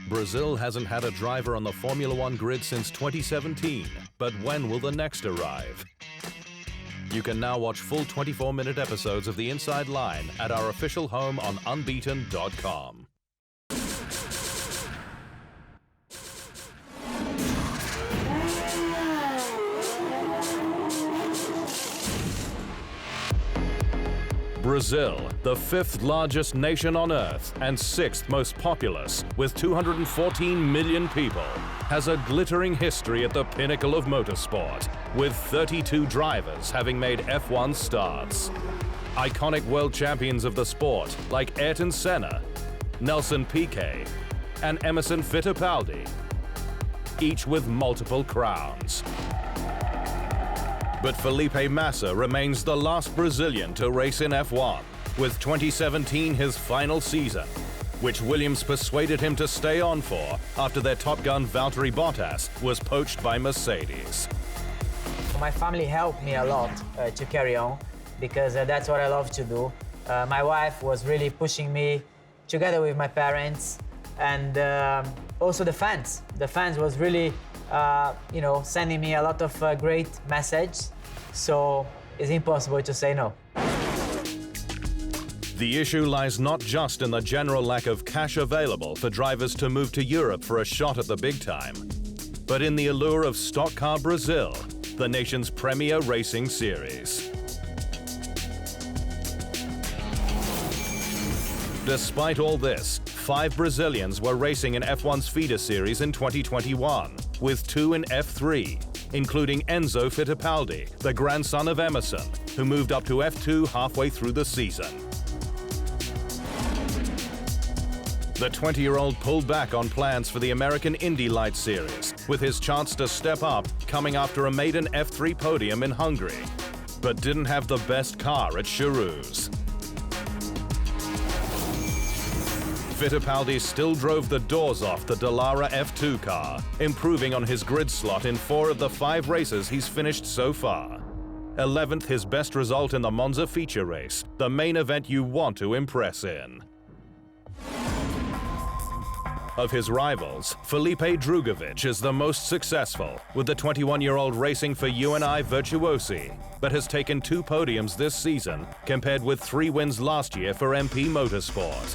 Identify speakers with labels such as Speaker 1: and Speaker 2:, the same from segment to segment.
Speaker 1: Brazil hasn't had a driver on the Formula One grid since 2017, but when will the next arrive? You can now watch full 24-minute episodes of The Inside Line at our official home on unbeaten.com. Brazil, the 5th largest nation on Earth and 6th most populous, with 214 million people, has a glittering history at the pinnacle of motorsport, with 32 drivers having made F1 starts. Iconic world champions of the sport like Ayrton Senna, Nelson Piquet, and Emerson Fittipaldi, each with multiple crowns. But Felipe Massa remains the last Brazilian to race in F1, with 2017 his final season, which Williams persuaded him to stay on for after their top gun Valtteri Bottas was poached by Mercedes.
Speaker 2: My family helped me a lot to carry on, because that's what I love to do. My wife was really pushing me together with my parents, and also the fans. The fans was really sending me a lot of great message, so it's impossible to say no.
Speaker 1: The issue lies not just in the general lack of cash available for drivers to move to Europe for a shot at the big time, but in the allure of Stock Car Brazil, the nation's premier racing series. Despite all this, 5 Brazilians were racing in F1's feeder series in 2021, with 2 in F3, including Enzo Fittipaldi, the grandson of Emerson, who moved up to F2 halfway through the season. The 20-year-old pulled back on plans for the American Indy Lights Series, with his chance to step up coming after a maiden F3 podium in Hungary, but didn't have the best car at Charouz. Fittipaldi still drove the doors off the Dallara F2 car, improving on his grid slot in 4 of the 5 races he's finished so far. 11th his best result in the Monza feature race, the main event you want to impress in. Of his rivals, Felipe Drugovich is the most successful, with the 21-year-old racing for UNI-Virtuosi, but has taken 2 podiums this season, compared with 3 wins last year for MP Motorsport.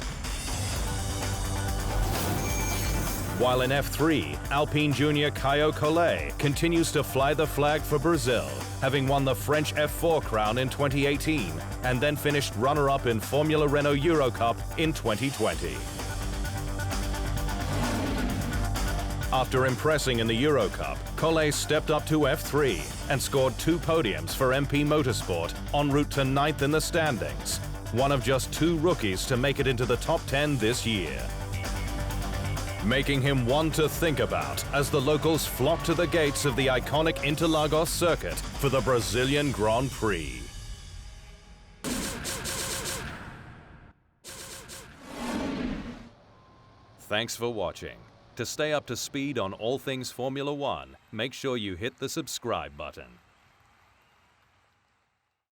Speaker 1: While in F3, Alpine junior Caio Collet continues to fly the flag for Brazil, having won the French F4 crown in 2018 and then finished runner-up in Formula Renault Eurocup in 2020. After impressing in the Eurocup, Collet stepped up to F3 and scored 2 podiums for MP Motorsport en route to 9th in the standings, one of just 2 rookies to make it into the top 10 this year, making him one to think about as the locals flock to the gates of the iconic Interlagos circuit for the Brazilian Grand Prix. Thanks for watching. To stay up to speed on all things Formula One, make sure you hit the subscribe button.